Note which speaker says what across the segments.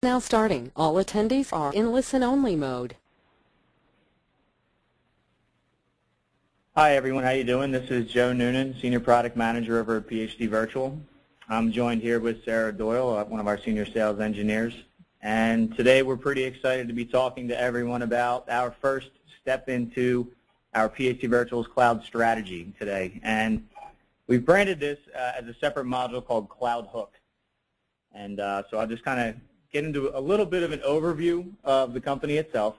Speaker 1: Now starting. All attendees are in listen-only mode.
Speaker 2: Hi everyone, how you doing? This is Joe Noonan, Senior Product Manager over at PhD Virtual. I'm joined here with Sarah Doyle, one of our Senior Sales Engineers. And today we're pretty excited to be talking to everyone about our first step into our PhD Virtual's cloud strategy today. And we've branded this as a separate module called CloudHook. And so I'll just kind of get into a little bit of an overview of the company itself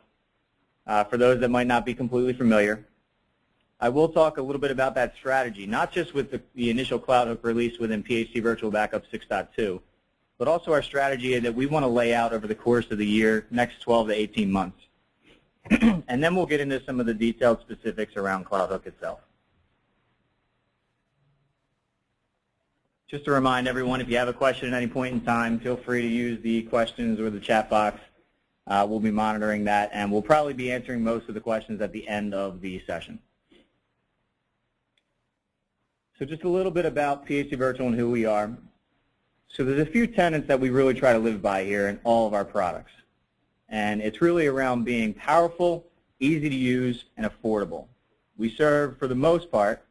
Speaker 2: for those that might not be completely familiar. I will talk a little bit about that strategy, not just with the initial CloudHook release within PhD Virtual Backup 6.2, but also our strategy that we want to lay out over the course of the year, next 12 to 18 months. And then we'll get into some of the detailed specifics around CloudHook itself. Just to remind everyone, if you have a question at any point in time, feel free to use the questions or the chat box. We'll be monitoring that, and we'll probably be answering most of the questions at the end of the session. So just a little bit about PhD Virtual and who we are. So there's a few tenets that we really try to live by here in all of our products. And it's really around being powerful, easy to use, and affordable. We serve, for the most part,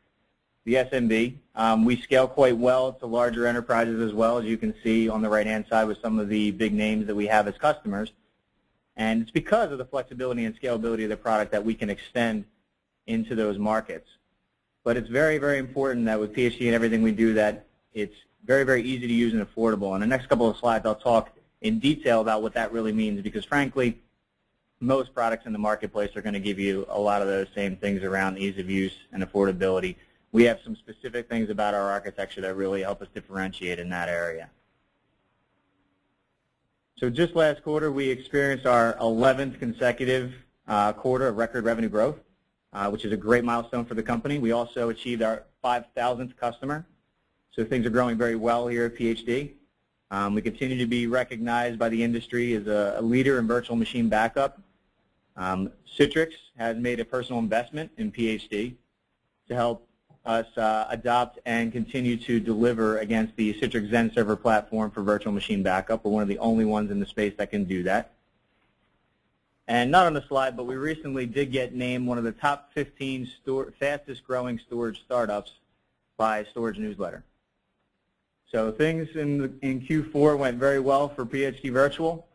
Speaker 2: the SMB. We scale quite well to larger enterprises as well, as you can see on the right-hand side with some of the big names that we have as customers. And it's because of the flexibility and scalability of the product that we can extend into those markets. But it's very, very important that with PhD and everything we do that it's very, very easy to use and affordable. In the next couple of slides, I'll talk in detail about what that really means because, frankly, most products in the marketplace are going to give you a lot of those same things around ease of use and affordability. We have some specific things about our architecture that really help us differentiate in that area. So just last quarter, we experienced our 11th consecutive quarter of record revenue growth, which is a great milestone for the company. We also achieved our 5,000th customer, so things are growing very well here at PhD. We continue to be recognized by the industry as a leader in virtual machine backup. Citrix has made a personal investment in PhD to help us adopt and continue to deliver against the Citrix Zen server platform for virtual machine backup. We're one of the only ones in the space that can do that. And not on the slide, but we recently did get named one of the top 15 fastest growing storage startups by Storage Newsletter. So things in Q4 went very well for PhD Virtual.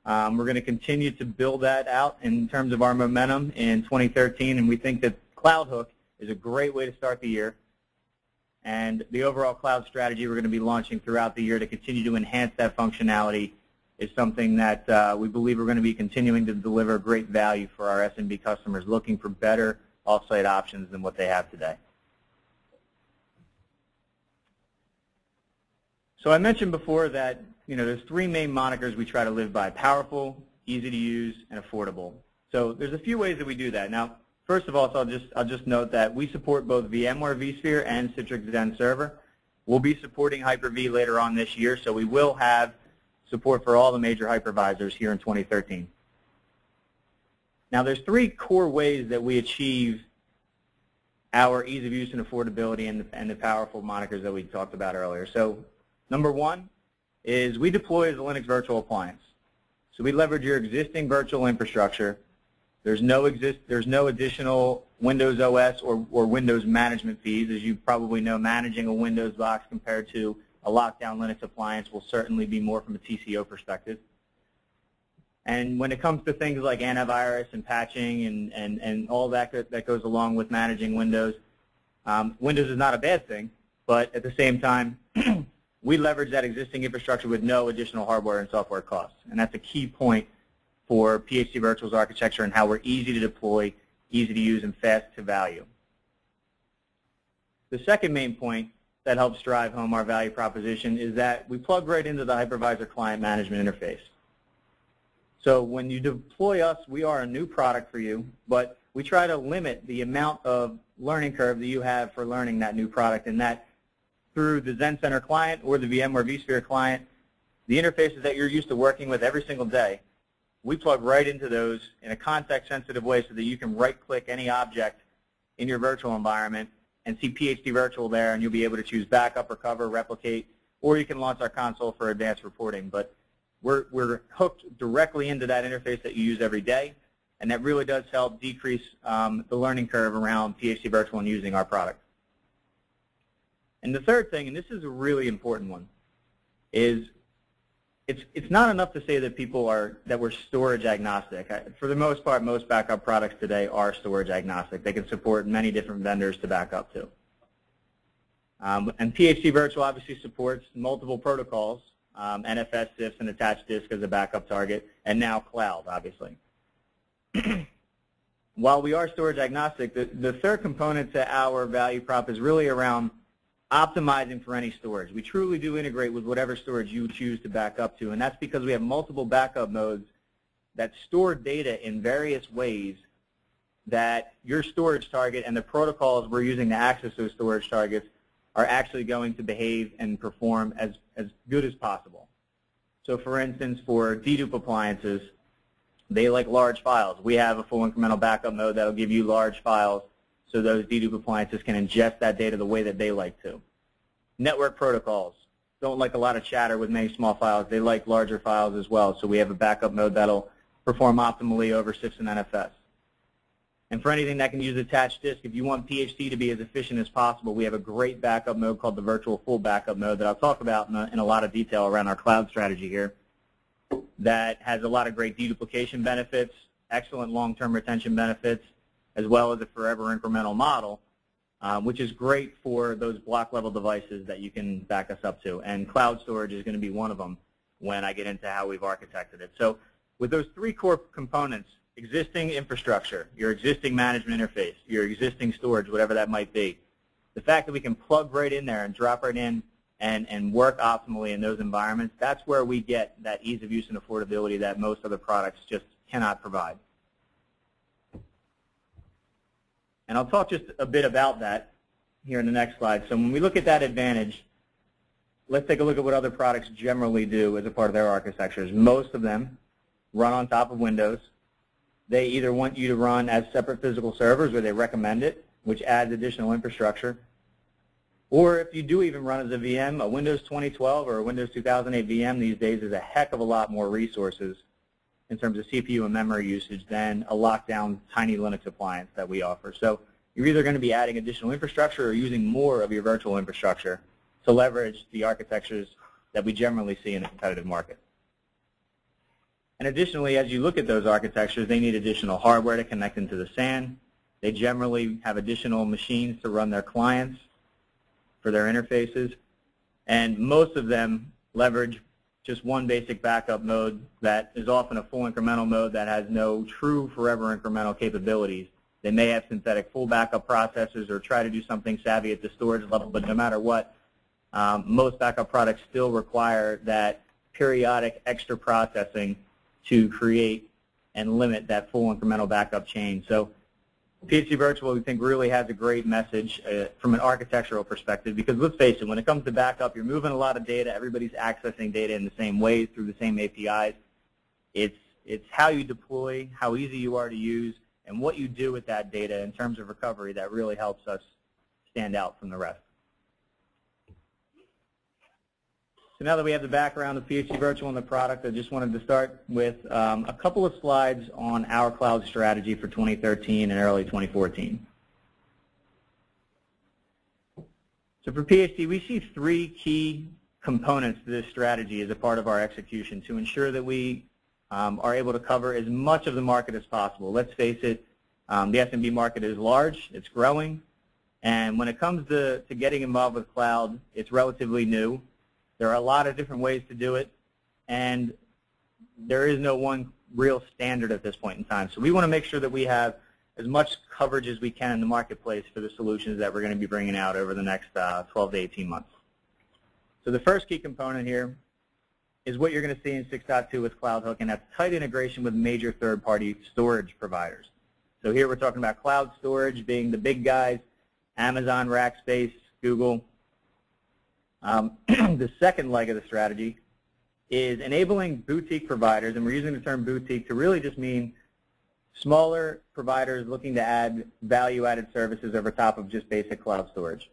Speaker 2: We're going to continue to build that out in terms of our momentum in 2013, and we think that CloudHook is a great way to start the year. And the overall cloud strategy we're going to be launching throughout the year to continue to enhance that functionality is something that we believe we're going to be continuing to deliver great value for our SMB customers looking for better off-site options than what they have today. So I mentioned before that there's three main monikers we try to live by: powerful, easy to use, and affordable. So there's a few ways that we do that. Now, first of all, so I'll just note that we support both VMware vSphere and Citrix Zen Server. We'll be supporting Hyper-V later on this year, so we will have support for all the major hypervisors here in 2013. Now, there's three core ways that we achieve our ease of use and affordability and the powerful monikers that we talked about earlier. So number one is we deploy as a Linux virtual appliance. So we leverage your existing virtual infrastructure. There's no additional Windows OS or Windows management fees. As you probably know, managing a Windows box compared to a lockdown Linux appliance will certainly be more from a TCO perspective. And when it comes to things like antivirus and patching and all that goes along with managing Windows, Windows is not a bad thing, but at the same time, we leverage that existing infrastructure with no additional hardware and software costs. And that's a key point for PhD Virtual's architecture and how we're easy to deploy, easy to use, and fast to value. The second main point that helps drive home our value proposition is that we plug right into the hypervisor client management interface. So when you deploy us, we are a new product for you, but we try to limit the amount of learning curve that you have for learning that new product, and that through the Zen Center client or the VMware vSphere client, the interfaces that you're used to working with every single day, we plug right into those in a context-sensitive way so that you can right-click any object in your virtual environment and see PhD Virtual there, and you'll be able to choose backup, recover, replicate, or you can launch our console for advanced reporting. But we're hooked directly into that interface that you use every day, and that really does help decrease the learning curve around PhD Virtual and using our product. And the third thing, and this is a really important one, is it's not enough to say that we're storage agnostic. For the most part, most backup products today are storage agnostic. They can support many different vendors to back up to. And PhD Virtual obviously supports multiple protocols, NFS, CIFS, and attached disk as a backup target, and now cloud, obviously. While we are storage agnostic, the third component to our value prop is really around optimizing for any storage. We truly do integrate with whatever storage you choose to back up to, and that's because we have multiple backup modes that store data in various ways that your storage target and the protocols we're using to access those storage targets are actually going to behave and perform as good as possible. So for instance, for dedupe appliances, they like large files. We have a full incremental backup mode that will give you large files so those dedupe appliances can ingest that data the way that they like to. Network protocols don't like a lot of chatter with many small files. They like larger files as well, so we have a backup mode that will perform optimally over CIFS and NFS. And for anything that can use attached disk, if you want PhD to be as efficient as possible, we have a great backup mode called the virtual full backup mode that I'll talk about in a lot of detail around our cloud strategy here, that has a lot of great deduplication benefits, excellent long-term retention benefits, as well as a forever incremental model, which is great for those block-level devices that you can back us up to. And cloud storage is going to be one of them when I get into how we've architected it. So with those three core components, existing infrastructure, your existing management interface, your existing storage, whatever that might be, the fact that we can plug right in there and drop right in and work optimally in those environments, that's where we get that ease of use and affordability that most other products just cannot provide. And I'll talk just a bit about that here in the next slide. So when we look at that advantage, let's take a look at what other products generally do as a part of their architectures. Most of them run on top of Windows. They either want you to run as separate physical servers, or they recommend it, which adds additional infrastructure. Or if you do even run as a VM, a Windows 2012 or a Windows 2008 VM these days is a heck of a lot more resources in terms of CPU and memory usage than a lockdown tiny Linux appliance that we offer. So you're either going to be adding additional infrastructure or using more of your virtual infrastructure to leverage the architectures that we generally see in a competitive market. And additionally, as you look at those architectures, they need additional hardware to connect into the SAN. They generally have additional machines to run their clients for their interfaces. And most of them leverage just one basic backup mode that is often a full incremental mode that has no true forever incremental capabilities. They may have synthetic full backup processors or try to do something savvy at the storage level, but no matter what, most backup products still require that periodic extra processing to create and limit that full incremental backup chain. So PhD Virtual, we think, really has a great message from an architectural perspective, because let's face it, when it comes to backup, you're moving a lot of data. Everybody's accessing data in the same ways through the same APIs. It's how you deploy, how easy you are to use, and what you do with that data in terms of recovery that really helps us stand out from the rest. So now that we have the background of PhD Virtual and the product, I just wanted to start with a couple of slides on our cloud strategy for 2013 and early 2014. So for PhD, we see three key components to this strategy as a part of our execution to ensure that we are able to cover as much of the market as possible. Let's face it, the SMB market is large, it's growing, and when it comes to getting involved with cloud, it's relatively new. There are a lot of different ways to do it, and there is no one real standard at this point in time. So we want to make sure that we have as much coverage as we can in the marketplace for the solutions that we're going to be bringing out over the next 12 to 18 months. So the first key component here is what you're going to see in 6.2 with CloudHook, and that's tight integration with major third-party storage providers. So here we're talking about cloud storage being the big guys, Amazon, Rackspace, Google. The second leg of the strategy is enabling boutique providers, and we're using the term boutique to really just mean smaller providers looking to add value-added services over top of just basic cloud storage.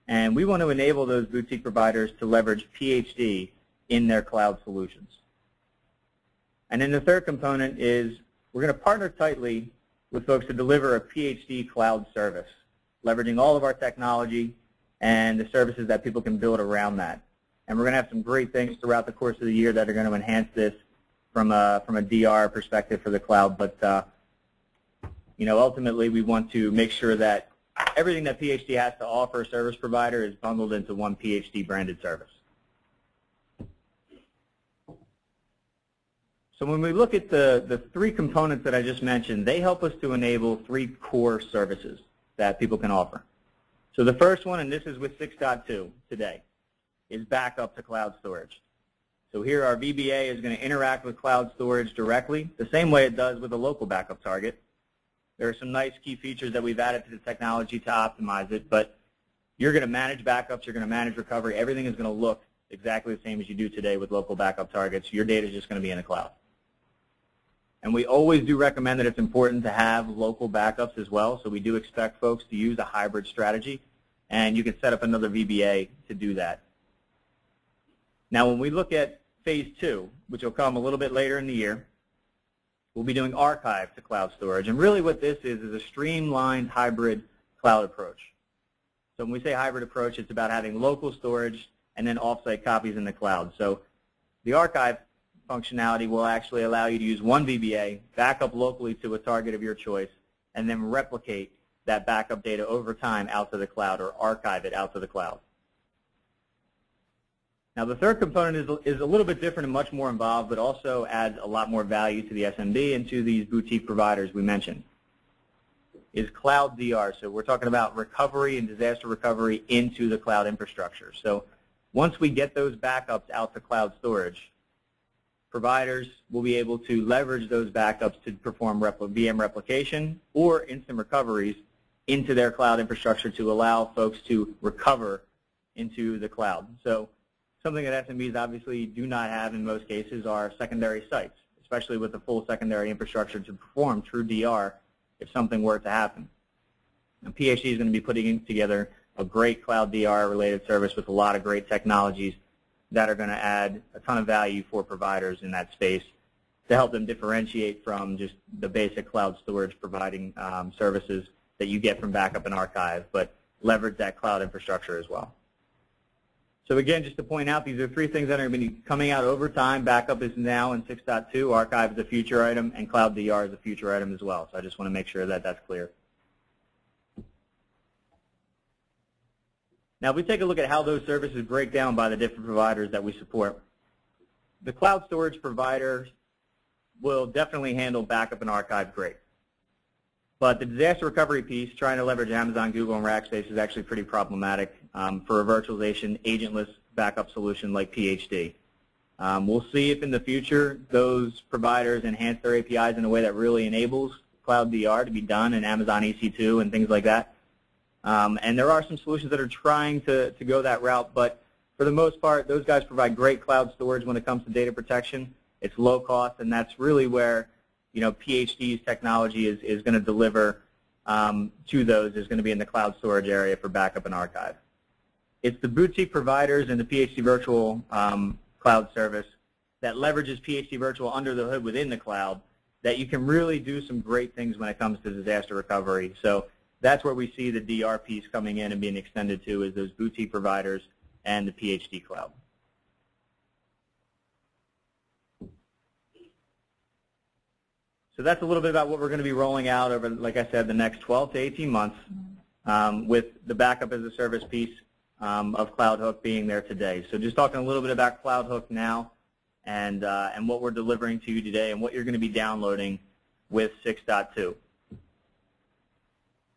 Speaker 2: And we want to enable those boutique providers to leverage PhD in their cloud solutions. And then the third component is we're going to partner tightly with folks to deliver a PhD cloud service, leveraging all of our technology and the services that people can build around that. And we're going to have some great things throughout the course of the year that are going to enhance this from a DR perspective for the cloud. But ultimately, we want to make sure that everything that PhD has to offer a service provider is bundled into one PhD branded service. So when we look at the three components that I just mentioned, they help us to enable three core services that people can offer. So the first one, and this is with 6.2 today, is backup to cloud storage. So here our VBA is going to interact with cloud storage directly, the same way it does with a local backup target. There are some nice key features that we've added to the technology to optimize it, but you're going to manage backups, you're going to manage recovery. Everything is going to look exactly the same as you do today with local backup targets. Your data is just going to be in the cloud. And we always do recommend that it's important to have local backups as well, so we do expect folks to use a hybrid strategy, and you can set up another VBA to do that. Now, when we look at phase 2, which will come a little bit later in the year, we'll be doing archive to cloud storage. And really what this is a streamlined hybrid cloud approach. So when we say hybrid approach, it's about having local storage and then offsite copies in the cloud. So the archive functionality will actually allow you to use one VBA, back up locally to a target of your choice, and then replicate that backup data over time out to the cloud or archive it out to the cloud. Now, the third component is a little bit different and much more involved, but also adds a lot more value to the SMB and to these boutique providers we mentioned, is cloud DR. So we're talking about recovery and disaster recovery into the cloud infrastructure. So once we get those backups out to cloud storage, providers will be able to leverage those backups to perform VM replication or instant recoveries into their cloud infrastructure to allow folks to recover into the cloud. So something that SMBs obviously do not have in most cases are secondary sites, especially with the full secondary infrastructure to perform true DR if something were to happen. And PhD is going to be putting together a great cloud DR related service with a lot of great technologies that are going to add a ton of value for providers in that space to help them differentiate from just the basic cloud storage providing services that you get from backup and archive, but leverage that cloud infrastructure as well. So again, just to point out, these are three things that are going to be coming out over time. Backup is now in 6.2, archive is a future item, and cloud DR is a future item as well. So I just want to make sure that that's clear. Now, if we take a look at how those services break down by the different providers that we support, the cloud storage providers will definitely handle backup and archive great. But the disaster recovery piece, trying to leverage Amazon, Google, and Rackspace is actually pretty problematic for a virtualization agentless backup solution like PhD. We'll see if in the future those providers enhance their APIs in a way that really enables cloud DR to be done in Amazon EC2 and things like that. And there are some solutions that are trying to go that route, but for the most part, those guys provide great cloud storage when it comes to data protection. It's low cost, and that's really where PhD's technology is going to deliver to those, is going to be in the cloud storage area for backup and archive. It's the boutique providers and the PhD virtual cloud service that leverages PhD virtual under the hood within the cloud that you can really do some great things when it comes to disaster recovery. So that's where we see the DR piece coming in and being extended to, is those boutique providers and the PhD cloud. So that's a little bit about what we're going to be rolling out over, like I said, the next 12 to 18 months with the backup as a service piece of CloudHook being there today. So just talking a little bit about CloudHook now and what we're delivering to you today and what you're going to be downloading with 6.2.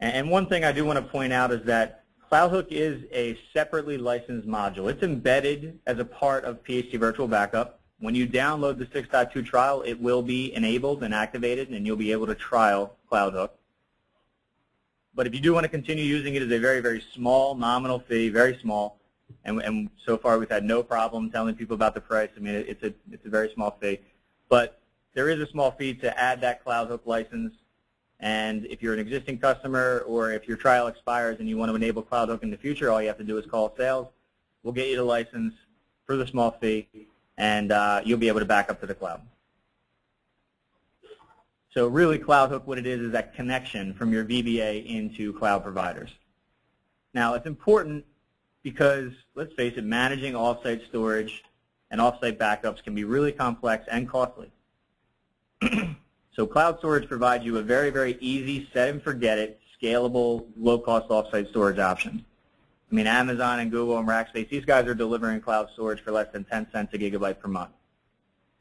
Speaker 2: And one thing I do want to point out is that CloudHook is a separately licensed module. It's embedded as a part of PhD Virtual Backup. When you download the 6.2 trial, it will be enabled and activated, and you'll be able to trial CloudHook. But if you do want to continue using it as a very, very small nominal fee, very small, and so far we've had no problem telling people about the price. I mean, it's a very small fee. But there is a small fee to add that CloudHook license. And if you're an existing customer or if your trial expires and you want to enable CloudHook in the future, all you have to do is call sales. We'll get you the license for the small fee. and you'll be able to back up to the cloud. So really, CloudHook, what it is that connection from your VBA into cloud providers. Now, it's important because, let's face it, managing off-site storage and off-site backups can be really complex and costly. So cloud storage provides you a very, very easy, set-and-forget-it, scalable, low-cost off-site storage option. I mean, Amazon and Google and Rackspace, these guys are delivering cloud storage for less than 10 cents a gigabyte per month.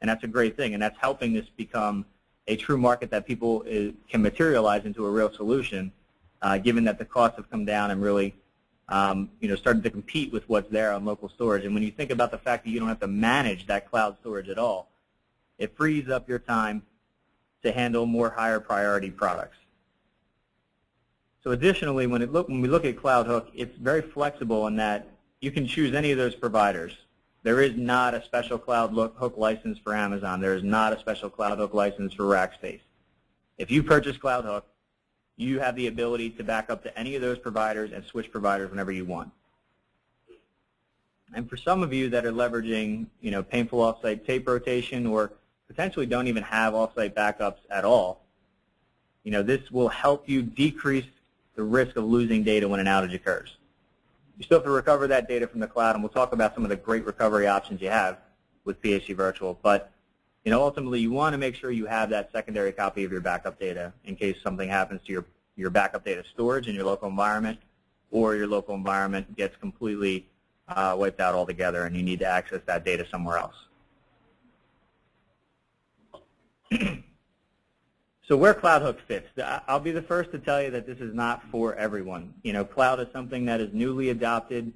Speaker 2: And that's a great thing, and that's helping this become a true market that people can materialize into a real solution, given that the costs have come down and really started to compete with what's there on local storage. And when you think about the fact that you don't have to manage that cloud storage at all, it frees up your time to handle more higher priority products. So additionally, when we look at CloudHook, it's very flexible in that you can choose any of those providers. There is not a special CloudHook license for Amazon. There is not a special CloudHook license for Rackspace. If you purchase CloudHook, you have the ability to back up to any of those providers and switch providers whenever you want. And for some of you that are leveraging, painful off-site tape rotation or potentially don't even have off-site backups at all, this will help you decrease the risk of losing data when an outage occurs. You still have to recover that data from the cloud, and we'll talk about some of the great recovery options you have with PHC Virtual. But ultimately, you want to make sure you have that secondary copy of your backup data in case something happens to your backup data storage in your local environment, or your local environment gets completely wiped out altogether and you need to access that data somewhere else. So where CloudHook fits, I'll be the first to tell you that this is not for everyone. Cloud is something that is newly adopted.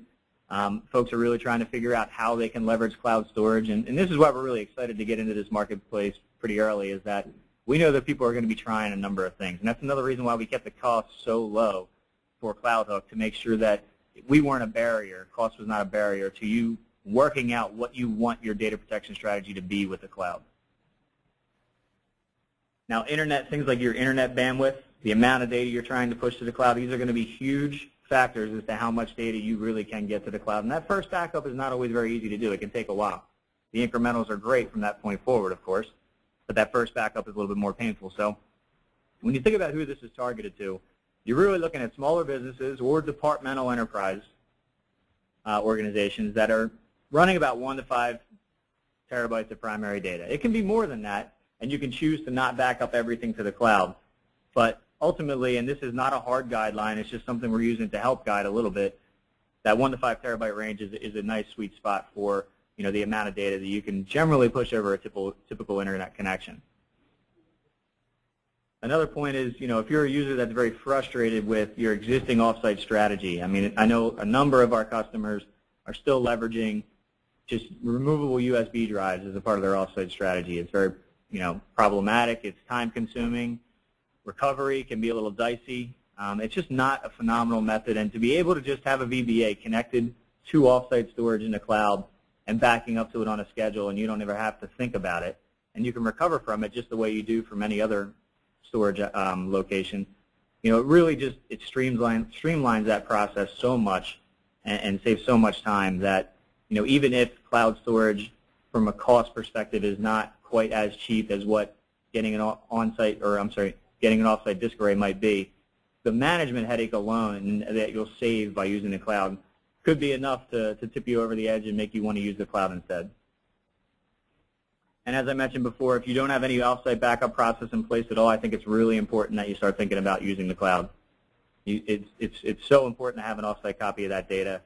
Speaker 2: Folks are really trying to figure out how they can leverage cloud storage, and this is why we're really excited to get into this marketplace pretty early, is that we know that people are going to be trying a number of things, and that's another reason why we kept the cost so low for CloudHook, to make sure that we weren't a barrier, cost was not a barrier to you working out what you want your data protection strategy to be with the cloud. Now, things like your internet bandwidth, the amount of data you're trying to push to the cloud, these are going to be huge factors as to how much data you really can get to the cloud. And that first backup is not always very easy to do. It can take a while. The incrementals are great from that point forward, of course, but that first backup is a little bit more painful. So when you think about who this is targeted to, you're really looking at smaller businesses or departmental enterprise organizations that are running about 1 to 5 terabytes of primary data. It can be more than that, and you can choose to not back up everything to the cloud. But ultimately, and this is not a hard guideline, it's just something we're using to help guide a little bit, that 1 to 5 terabyte range is a nice sweet spot for the amount of data that you can generally push over a typical internet connection. Another point is, if you're a user that's very frustrated with your existing offsite strategy, I mean, I know a number of our customers are still leveraging just removable USB drives as a part of their offsite strategy. It's very problematic. It's time-consuming. Recovery can be a little dicey. It's just not a phenomenal method. And to be able to just have a VBA connected to offsite storage in the cloud and backing up to it on a schedule, and you don't ever have to think about it, and you can recover from it just the way you do from any other storage location, it really just streamlines that process so much and saves so much time that even if cloud storage from a cost perspective is not quite as cheap as what getting an getting an offsite disk array might be, the management headache alone that you'll save by using the cloud could be enough to tip you over the edge and make you want to use the cloud instead. And as I mentioned before, if you don't have any offsite backup process in place at all, I think it's really important that you start thinking about using the cloud. It's so important to have an offsite copy of that data.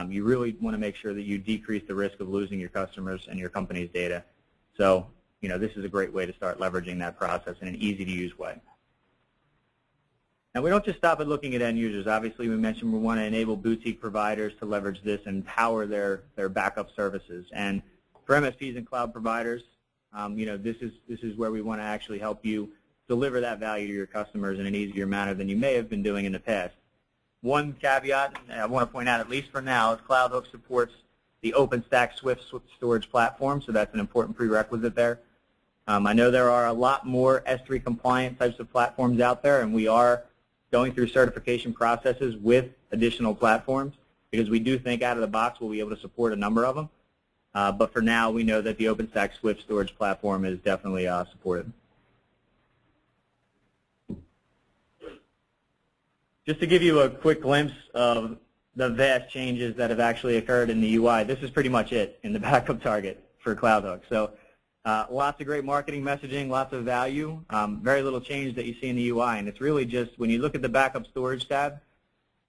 Speaker 2: You really want to make sure that you decrease the risk of losing your customers and your company's data. So, this is a great way to start leveraging that process in an easy-to-use way. Now, we don't just stop at looking at end users. Obviously, we mentioned we want to enable boutique providers to leverage this and power their backup services. And for MSPs and cloud providers, this is where we want to actually help you deliver that value to your customers in an easier manner than you may have been doing in the past. One caveat I want to point out, at least for now, is CloudHook supports the OpenStack Swift storage platform, so that's an important prerequisite there. I know there are a lot more S3 compliant types of platforms out there, and we are going through certification processes with additional platforms because we do think out of the box we'll be able to support a number of them. But for now, we know that the OpenStack Swift storage platform is definitely supported. Just to give you a quick glimpse of the vast changes that have actually occurred in the UI, this is pretty much it in the backup target for CloudHook. So lots of great marketing messaging, lots of value, very little change that you see in the UI. And it's really just when you look at the backup storage tab,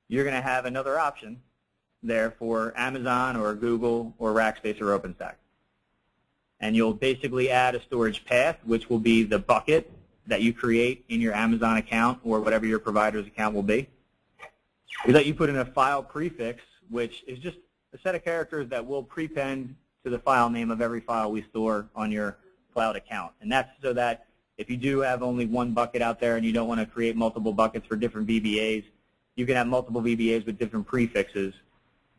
Speaker 2: you're going to have another option there for Amazon or Google or Rackspace or OpenStack. And you'll basically add a storage path, which will be the bucket that you create in your Amazon account or whatever your provider's account will be. We let you put in a file prefix, which is just a set of characters that will prepend to the file name of every file we store on your cloud account. And that's so that if you do have only one bucket out there and you don't want to create multiple buckets for different VBAs, you can have multiple VBAs with different prefixes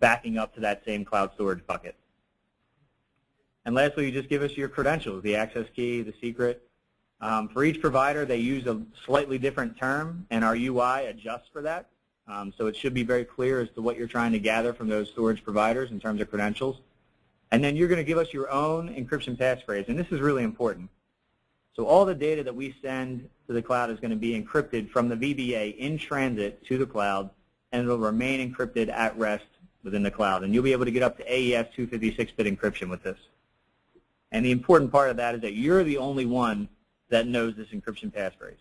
Speaker 2: backing up to that same cloud storage bucket. And lastly, you just give us your credentials, the access key, the secret. For each provider, they use a slightly different term, and our UI adjusts for that. So it should be very clear as to what you're trying to gather from those storage providers in terms of credentials. And then you're going to give us your own encryption passphrase, and this is really important. So all the data that we send to the cloud is going to be encrypted from the VBA in transit to the cloud, and it will remain encrypted at rest within the cloud. And you'll be able to get up to AES 256-bit encryption with this. And the important part of that is that you're the only one that knows this encryption passphrase.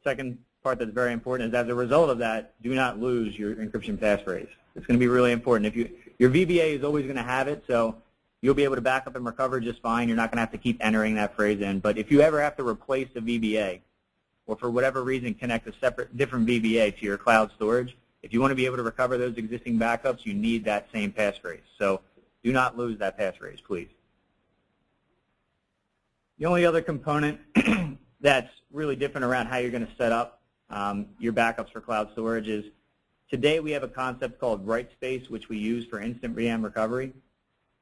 Speaker 2: Second part that's very important is as a result of that, do not lose your encryption passphrase. It's going to be really important. Your VBA is always going to have it, so you'll be able to back up and recover just fine. You're not going to have to keep entering that phrase in. But if you ever have to replace a VBA or for whatever reason connect a different VBA to your cloud storage, if you want to be able to recover those existing backups, you need that same passphrase. So do not lose that passphrase, please. The only other component that's really different around how you're going to set up your backups for cloud storage is today we have a concept called write space, which we use for instant VM recovery.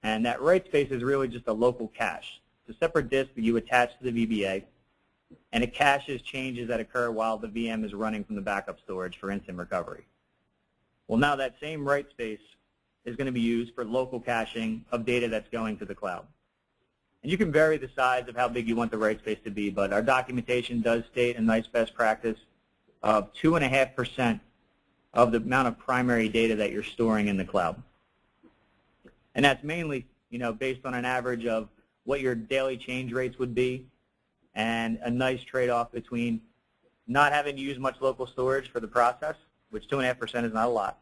Speaker 2: And that write space is really just a local cache. It's a separate disk that you attach to the VBA, and it caches changes that occur while the VM is running from the backup storage for instant recovery. Well, now that same write space is going to be used for local caching of data that's going to the cloud. And you can vary the size of how big you want the write space to be, but our documentation does state a nice best practice of 2.5% of the amount of primary data that you're storing in the cloud. And that's mainly, based on an average of what your daily change rates would be and a nice trade-off between not having to use much local storage for the process, which 2.5% is not a lot,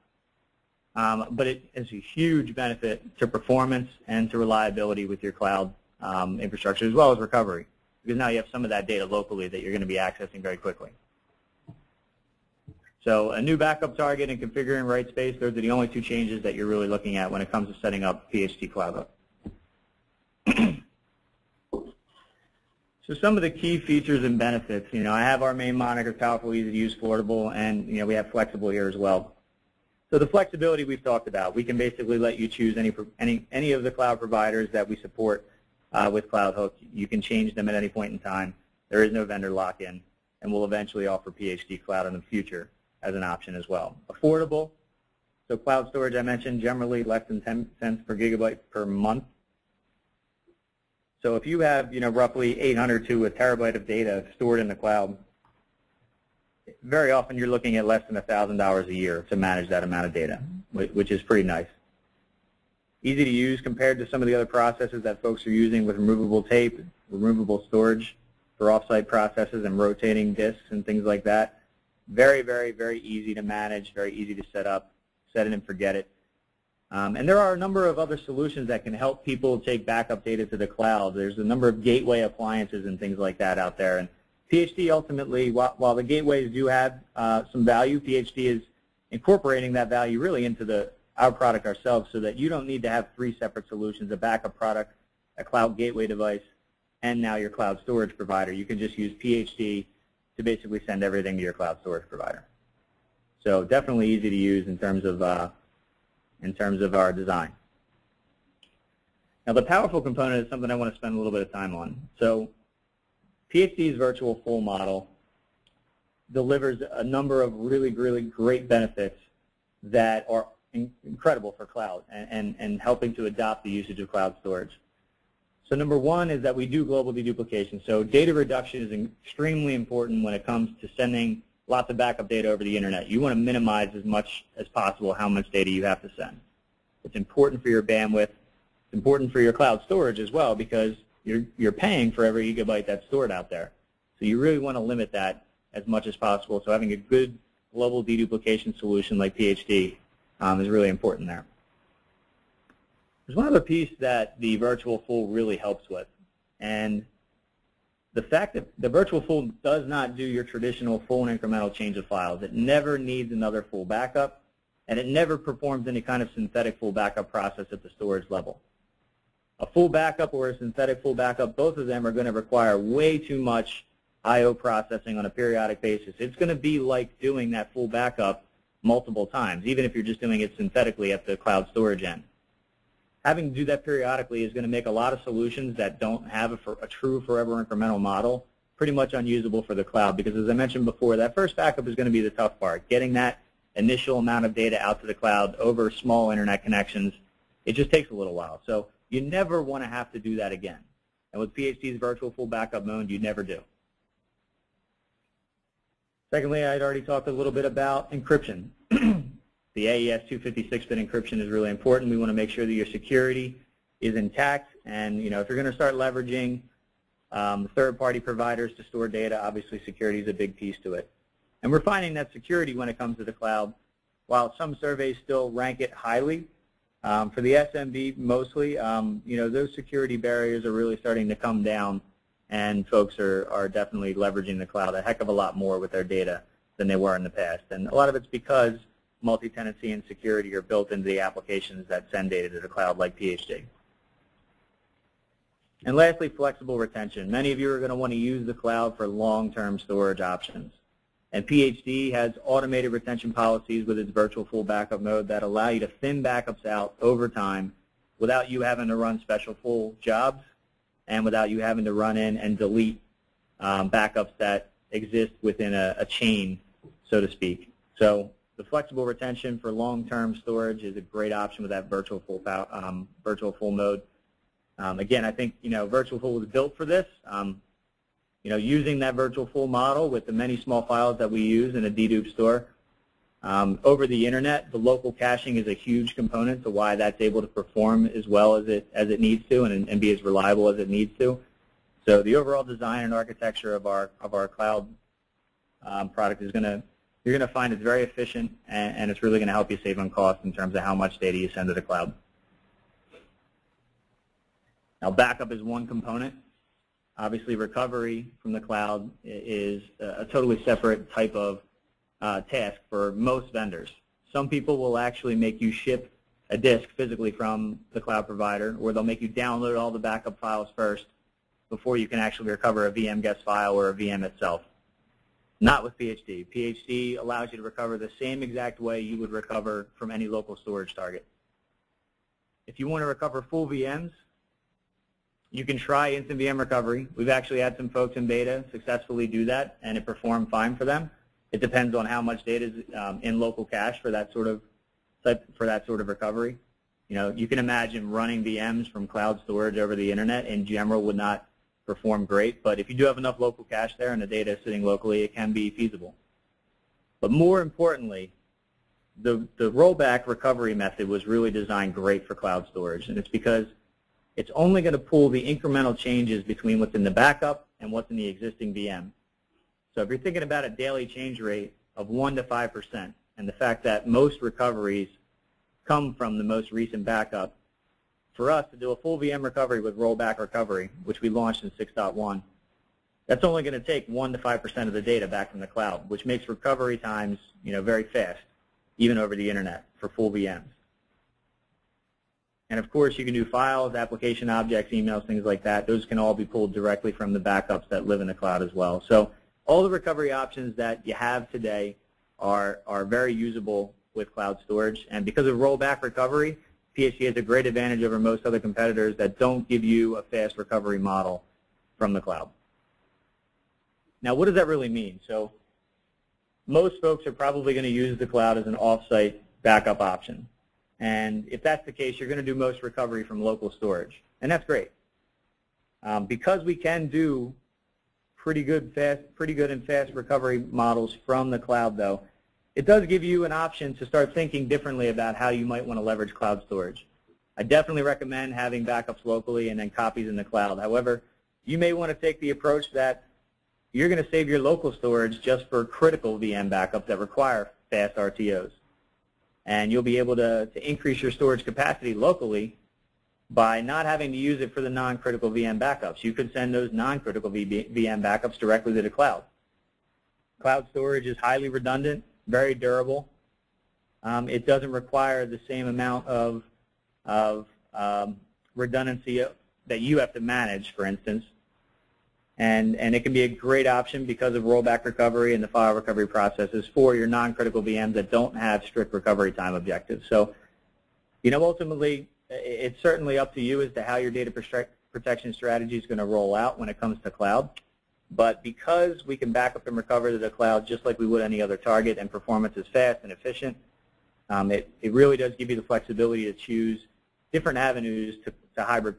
Speaker 2: but it is a huge benefit to performance and to reliability with your cloud infrastructure as well as recovery, because now you have some of that data locally that you're going to be accessing very quickly. So a new backup target and configuring write space, those are the only two changes that you're really looking at when it comes to setting up PHP CloudHook. So some of the key features and benefits, I have our main moniker, powerful, easy to use, affordable, and we have flexible here as well. So the flexibility we've talked about, we can basically let you choose any of the cloud providers that we support with CloudHook. You can change them at any point in time. There is no vendor lock-in, and we'll eventually offer PHP Cloud in the future as an option as well. Affordable, so cloud storage I mentioned, generally less than 10 cents per gigabyte per month. So if you have roughly 800 to a terabyte of data stored in the cloud, very often you're looking at less than $1,000 a year to manage that amount of data, which is pretty nice. Easy to use compared to some of the other processes that folks are using with removable tape, removable storage for offsite processes and rotating disks and things like that. Very, very, very easy to manage, very easy to set up, set it and forget it. And there are a number of other solutions that can help people take backup data to the cloud. There's a number of gateway appliances and things like that out there. And PHP ultimately, while the gateways do have some value, PHP is incorporating that value really into our product ourselves so that you don't need to have 3 separate solutions, a backup product, a cloud gateway device, and now your cloud storage provider. You can just use PHP to basically send everything to your cloud storage provider. So definitely easy to use in terms of our design. Now the powerful component is something I want to spend a little bit of time on. So PHP's virtual full model delivers a number of really, really great benefits that are incredible for cloud and helping to adopt the usage of cloud storage. So number one is that we do global deduplication. So data reduction is extremely important when it comes to sending lots of backup data over the internet. You want to minimize as much as possible how much data you have to send. It's important for your bandwidth. It's important for your cloud storage as well because you're paying for every gigabyte that's stored out there. So you really want to limit that as much as possible. So having a good global deduplication solution like PhD is really important there. There's one other piece that the virtual full really helps with, and the fact that the virtual full does not do your traditional full and incremental change of files. It never needs another full backup, and it never performs any kind of synthetic full backup process at the storage level. A full backup or a synthetic full backup, both of them are going to require way too much I/O processing on a periodic basis. It's going to be like doing that full backup multiple times, even if you're just doing it synthetically at the cloud storage end. Having to do that periodically is going to make a lot of solutions that don't have a true forever incremental model pretty much unusable for the cloud because, as I mentioned before, that first backup is going to be the tough part. Getting that initial amount of data out to the cloud over small internet connections, it just takes a little while. So you never want to have to do that again. And with PhD's virtual full backup mode, you never do. Secondly, I'd already talked a little bit about encryption. The AES 256-bit encryption is really important. We want to make sure that your security is intact. And if you're going to start leveraging third-party providers to store data, obviously security is a big piece to it. And we're finding that security when it comes to the cloud, while some surveys still rank it highly, for the SMB mostly, those security barriers are really starting to come down, and folks are definitely leveraging the cloud a heck of a lot more with their data than they were in the past. And a lot of it's because multi-tenancy and security are built into the applications that send data to the cloud like PhD. And lastly, flexible retention. Many of you are going to want to use the cloud for long-term storage options. And PhD has automated retention policies with its virtual full backup mode that allow you to thin backups out over time without you having to run special full jobs and without you having to run in and delete backups that exist within a chain, so to speak. So the flexible retention for long-term storage is a great option with that virtual full mode. Again, I think virtual full was built for this. Using that virtual full model with the many small files that we use in a dedupe store over the internet, the local caching is a huge component to why that's able to perform as well as it needs to and be as reliable as it needs to. So the overall design and architecture of our cloud product is you're going to find it's very efficient, and it's really going to help you save on cost in terms of how much data you send to the cloud. Now, backup is one component. Obviously, recovery from the cloud is a totally separate type of task for most vendors. Some people will actually make you ship a disk physically from the cloud provider, or they'll make you download all the backup files first before you can actually recover a VM guest file or a VM itself. Not with PhD. PhD allows you to recover the same exact way you would recover from any local storage target. If you want to recover full VMs, you can try instant VM recovery. We've actually had some folks in beta successfully do that, and it performed fine for them. It depends on how much data is in local cache for that sort of recovery. You can imagine running VMs from cloud storage over the internet in general would not perform great, but if you do have enough local cache there and the data is sitting locally, it can be feasible. But more importantly, the rollback recovery method was really designed great for cloud storage, and it's because it's only going to pull the incremental changes between what's in the backup and what's in the existing VM. So if you're thinking about a daily change rate of 1 to 5%, and the fact that most recoveries come from the most recent backup, for us to do a full VM recovery with rollback recovery, which we launched in 6.1, that's only going to take 1 to 5% of the data back from the cloud, which makes recovery times very fast, even over the internet for full VMs. And of course, you can do files, application objects, emails, things like that. Those can all be pulled directly from the backups that live in the cloud as well. So all the recovery options that you have today are very usable with cloud storage. And because of rollback recovery, PhD has a great advantage over most other competitors that don't give you a fast recovery model from the cloud. Now, what does that really mean? So most folks are probably going to use the cloud as an off-site backup option. And if that's the case, you're going to do most recovery from local storage, and that's great. Because we can do pretty good and fast recovery models from the cloud, though, it does give you an option to start thinking differently about how you might want to leverage cloud storage. I definitely recommend having backups locally and then copies in the cloud. However, you may want to take the approach that you're going to save your local storage just for critical VM backups that require fast RTOs. And you'll be able to increase your storage capacity locally by not having to use it for the non-critical VM backups. You could send those non-critical VM backups directly to the cloud. Cloud storage is highly redundant, very durable. It doesn't require the same amount of redundancy that you have to manage, for instance. And it can be a great option because of rollback recovery and the file recovery processes for your non-critical VMs that don't have strict recovery time objectives. So, ultimately, it's certainly up to you as to how your data protection strategy is going to roll out when it comes to cloud. But because we can back up and recover to the cloud just like we would any other target, and performance is fast and efficient, it really does give you the flexibility to choose different avenues to hybrid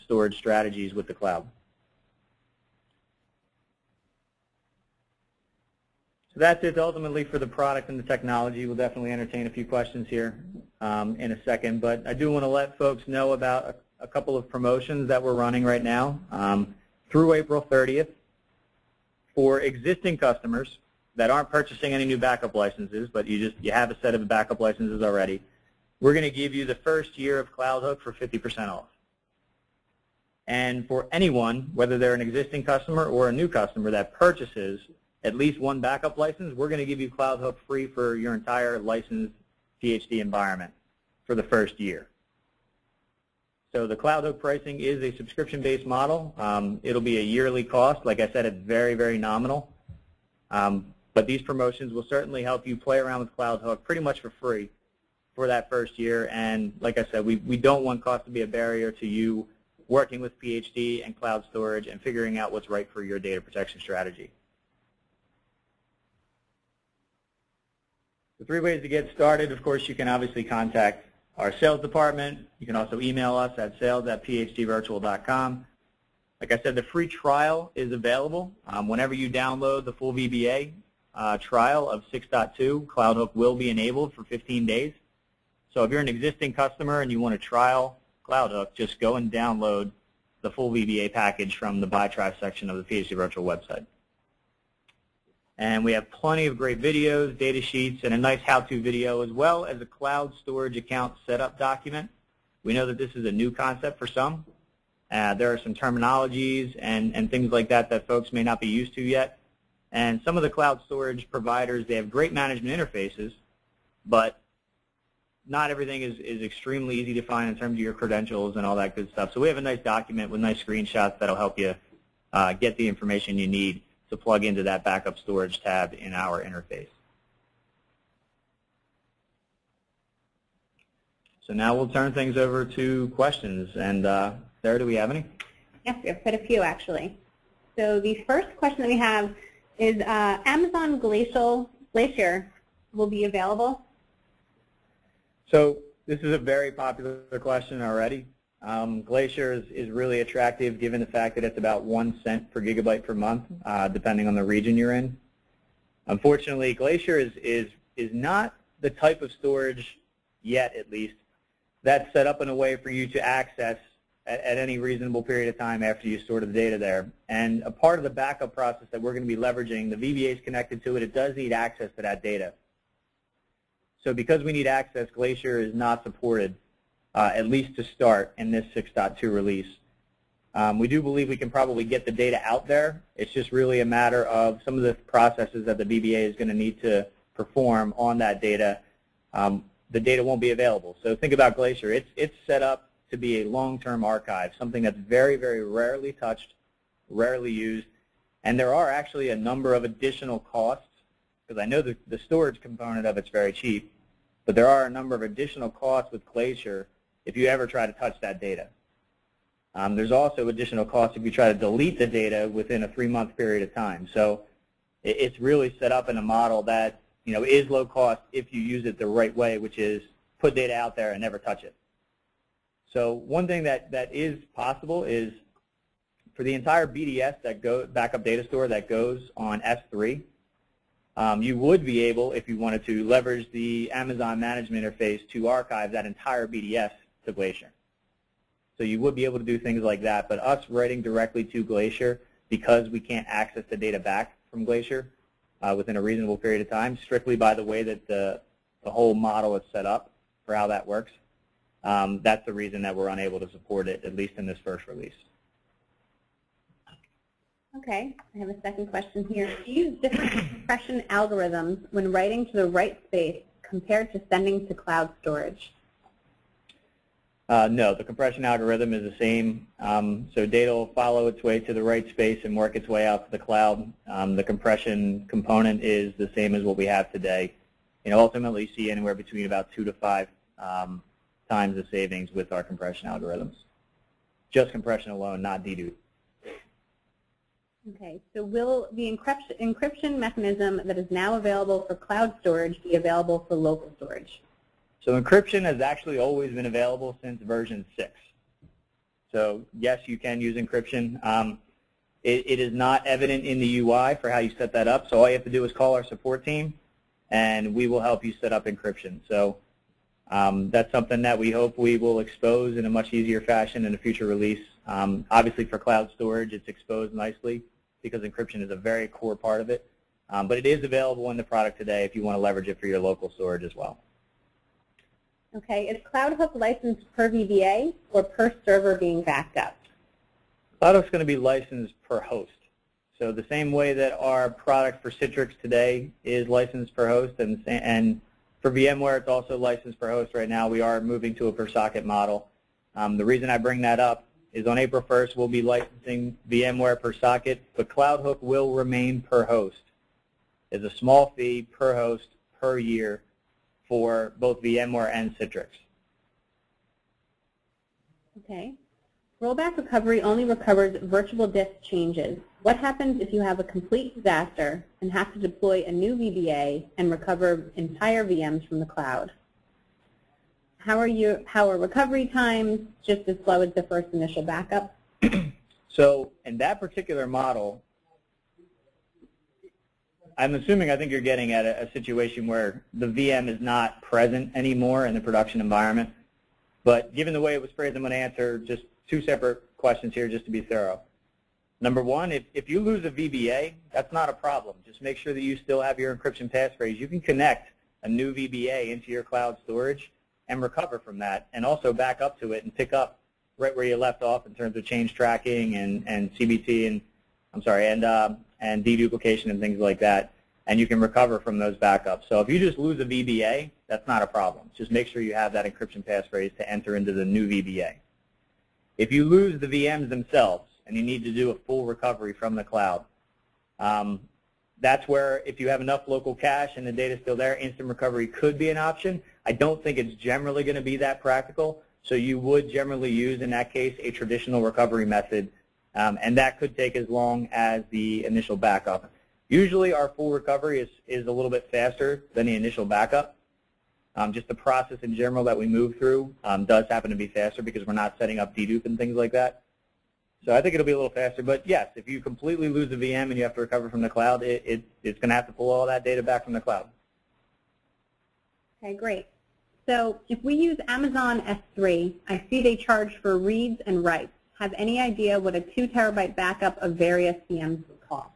Speaker 2: storage strategies with the cloud. So that's it ultimately for the product and the technology. We'll definitely entertain a few questions here in a second, but I do want to let folks know about a couple of promotions that we're running right now through April 30th. For existing customers that aren't purchasing any new backup licenses, but you have a set of backup licenses already, we're going to give you the first year of CloudHook for 50% off. And for anyone, whether they're an existing customer or a new customer that purchases at least one backup license, we're going to give you CloudHook free for your entire licensed PhD environment for the first year. So the CloudHook pricing is a subscription-based model. It'll be a yearly cost. Like I said, it's very, very nominal. But these promotions will certainly help you play around with CloudHook pretty much for free for that first year. And like I said, we don't want cost to be a barrier to you working with PhD and cloud storage and figuring out what's right for your data protection strategy. The 3 ways to get started: of course, you can obviously contact our sales department. You can also email us at sales@phdvirtual.com. Like I said, the free trial is available. Whenever you download the full VBA trial of 6.2, CloudHook will be enabled for 15 days. So if you're an existing customer and you want to trial CloudHook, just go and download the full VBA package from the Buy Try section of the PhD Virtual website. And we have plenty of great videos, data sheets, and a nice how-to video, as well as a cloud storage account setup document. We know that this is a new concept for some. There are some terminologies and things like that that folks may not be used to yet. And some of the cloud storage providers, they have great management interfaces, but not everything is extremely easy to find in terms of your credentials and all that good stuff. So we have a nice document with nice screenshots that will help you get the information you need to plug into that backup storage tab in our interface. So now we'll turn things over to questions. And Sarah, do we have any?
Speaker 3: Yes, we have quite a few actually. So the first question that we have is Amazon Glacier will be available?
Speaker 2: So this is a very popular question already. Glacier is really attractive given the fact that it's about 1 cent per gigabyte per month, depending on the region you're in. Unfortunately, Glacier is not the type of storage yet, at least, that's set up in a way for you to access at any reasonable period of time after you store the data there. And a part of the backup process that we're going to be leveraging, the VBA is connected to it. It does need access to that data. So because we need access, Glacier is not supported, at least to start in this 6.2 release. We do believe we can probably get the data out there. It's just really a matter of some of the processes that the VBA is going to need to perform on that data. The data won't be available. So think about Glacier. It's set up to be a long-term archive, something that's very, very rarely touched, rarely used. And there are actually a number of additional costs, because I know the storage component of it's very cheap, but there are a number of additional costs with Glacier if you ever try to touch that data. There's also additional costs if you try to delete the data within a 3-month period of time. So it's really set up in a model that is low cost if you use it the right way, which is put data out there and never touch it. So one thing that is possible is for the entire BDS backup data store that goes on S3, you would be able, if you wanted to, leverage the Amazon management interface to archive that entire BDS to Glacier. So you would be able to do things like that, but us writing directly to Glacier, because we can't access the data back from Glacier within a reasonable period of time, strictly by the way that the whole model is set up for how that works, that's the reason that we're unable to support it, at least in this first release.
Speaker 3: Okay, I have a second question here. Do you use different compression algorithms when writing to the write space compared to sending to cloud storage?
Speaker 2: No, the compression algorithm is the same. So data will follow its way to the write space and work its way out to the cloud. The compression component is the same as what we have today. Ultimately, you see anywhere between about 2 to 5 times the savings with our compression algorithms. Just compression alone, not dedupe.
Speaker 3: Okay, so will the encryption mechanism that is now available for cloud storage be available for local storage?
Speaker 2: So encryption has actually always been available since version 6. So yes, you can use encryption. It is not evident in the UI for how you set that up, so all you have to do is call our support team, and we will help you set up encryption. So that's something that we hope we will expose in a much easier fashion in a future release. Obviously for cloud storage, it's exposed nicely because encryption is a very core part of it. But it is available in the product today if you want to leverage it for your local storage as well.
Speaker 3: Okay, is CloudHook licensed per VBA or per server being backed up?
Speaker 2: CloudHook's going to be licensed per host. So the same way that our product for Citrix today is licensed per host, and for VMware it's also licensed per host right now, we are moving to a per socket model. The reason I bring that up is on April 1st we'll be licensing VMware per socket, but CloudHook will remain per host. There's a small fee per host per year for both VMware and Citrix.
Speaker 3: Okay. Rollback recovery only recovers virtual disk changes. What happens if you have a complete disaster and have to deploy a new VBA and recover entire VMs from the cloud? How are recovery times just as slow as the first initial backup?
Speaker 2: So in that particular model, I'm assuming, I think you're getting at a situation where the VM is not present anymore in the production environment. But given the way it was phrased, I'm going to answer just 2 separate questions here just to be thorough. Number one, if you lose a VBA, that's not a problem. Just make sure that you still have your encryption passphrase. You can connect a new VBA into your cloud storage and recover from that, and also back up to it and pick up right where you left off in terms of change tracking and CBT and deduplication and things like that, and you can recover from those backups. So if you just lose a VBA, that's not a problem. Just make sure you have that encryption passphrase to enter into the new VBA. If you lose the VMs themselves and you need to do a full recovery from the cloud, that's where, if you have enough local cache and the data is still there, instant recovery could be an option. I don't think it's generally going to be that practical, so you would generally use, in that case, a traditional recovery method, and that could take as long as the initial backup. Usually our full recovery is a little bit faster than the initial backup. Just the process in general that we move through does happen to be faster because we're not setting up dedupe and things like that. So I think it'll be a little faster. But yes, if you completely lose the VM and you have to recover from the cloud, it's going to have to pull all that data back from the cloud.
Speaker 3: Okay, great. So if we use Amazon S3, I see they charge for reads and writes. Have any idea what a 2 terabyte backup of various VMs would cost?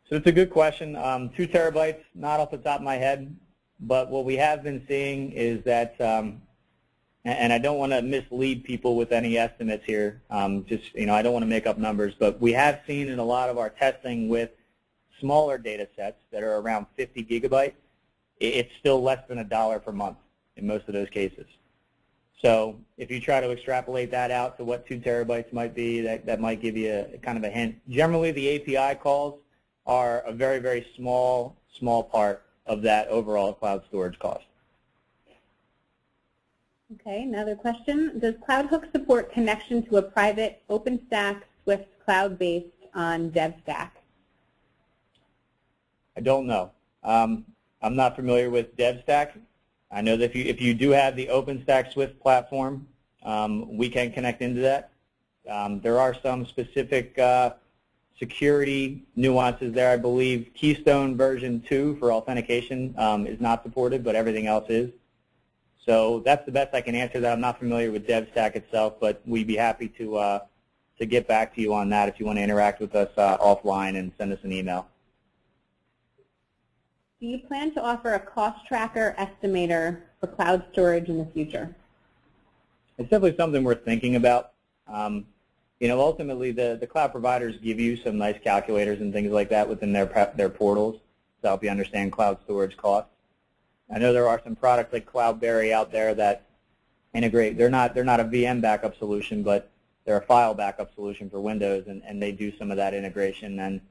Speaker 2: So it's a good question. 2 terabytes, not off the top of my head, but what we have been seeing is that, and I don't want to mislead people with any estimates here, I don't want to make up numbers, but we have seen in a lot of our testing with smaller data sets that are around 50 gigabytes, it's still less than $1 per month in most of those cases. So if you try to extrapolate that out to what 2 terabytes might be, that might give you a kind of a hint. Generally, the API calls are a very, very small part of that overall cloud storage cost.
Speaker 3: Okay, another question. Does CloudHook support connection to a private OpenStack Swift cloud based on DevStack?
Speaker 2: I don't know. I'm not familiar with DevStack. I know that if you do have the OpenStack Swift platform, we can connect into that. There are some specific security nuances there. I believe Keystone version 2 for authentication is not supported, but everything else is. So that's the best I can answer that. I'm not familiar with DevStack itself, but we'd be happy to get back to you on that if you want to interact with us offline and send us an email.
Speaker 3: Do you plan to offer a cost tracker estimator for cloud storage in the future?
Speaker 2: It's definitely something we're thinking about. You know, ultimately, the cloud providers give you some nice calculators and things like that within their portals to help you understand cloud storage costs. I know there are some products like Cloudberry out there that integrate. They're not a VM backup solution, but they're a file backup solution for Windows, and they do some of that integration. And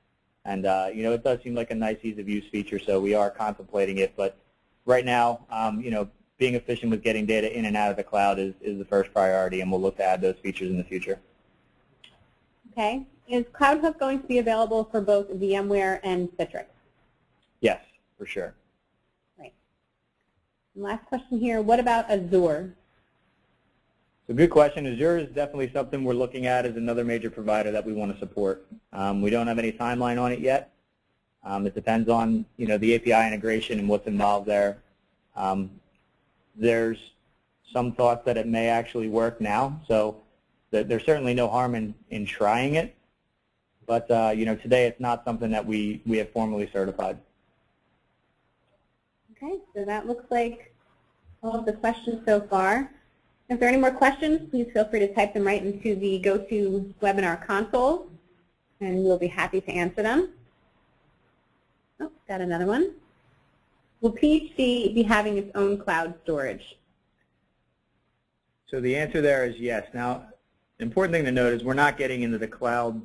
Speaker 2: you know, it does seem like a nice ease of use feature, so we are contemplating it. But right now, you know, being efficient with getting data in and out of the cloud is the first priority, and we'll look to add those features in the future.
Speaker 3: Okay. Is CloudHook going to be available for both VMware and Citrix?
Speaker 2: Yes, for sure.
Speaker 3: Right. And last question here, what about Azure?
Speaker 2: It's a good question. Azure is definitely something we're looking at as another major provider that we want to support. We don't have any timeline on it yet. It depends on, you know, the API integration and what's involved there. There's some thoughts that it may actually work now, so there's certainly no harm in trying it. But you know, today it's not something that we have formally certified.
Speaker 3: Okay, so that looks like all of the questions so far. If there are any more questions, please feel free to type them right into the GoToWebinar console, and we'll be happy to answer them. Oh, got another one. Will PHP be having its own cloud storage?
Speaker 2: So the answer there is yes. Now, the important thing to note is we're not getting into the cloud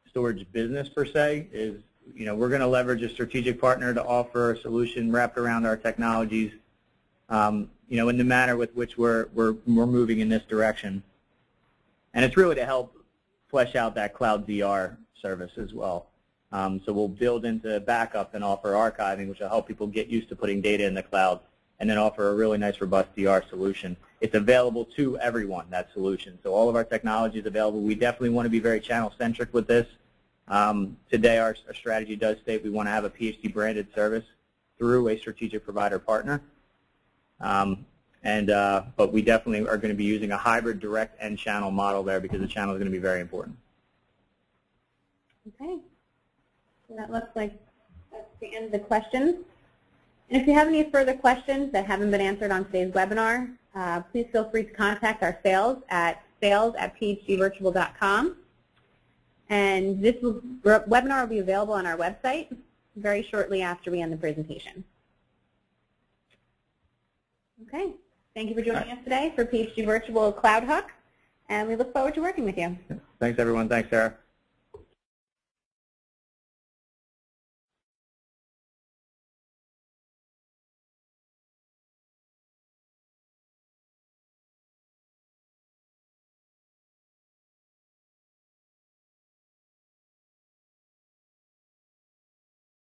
Speaker 2: storage business per se. You know, we're going to leverage a strategic partner to offer a solution wrapped around our technologies. You know, in the manner with which we're moving in this direction, and it's really to help flesh out that cloud DR service as well. So we'll build into backup and offer archiving, which will help people get used to putting data in the cloud, and then offer a really nice, robust DR solution. It's available to everyone, that solution. So all of our technology is available. We definitely want to be very channel-centric with this. Today, our strategy does state we want to have a PHP-branded service through a strategic provider partner. But we definitely are going to be using a hybrid direct and channel model there because the channel is going to be very important.
Speaker 3: Okay. So that looks like that's the end of the questions. And if you have any further questions that haven't been answered on today's webinar, please feel free to contact our sales at phpvirtual.com. And this webinar will be available on our website very shortly after we end the presentation. Okay. Thank you for joining us today for PHP Virtual CloudHook, and we look forward to working with you.
Speaker 2: Thanks, everyone. Thanks, Sarah.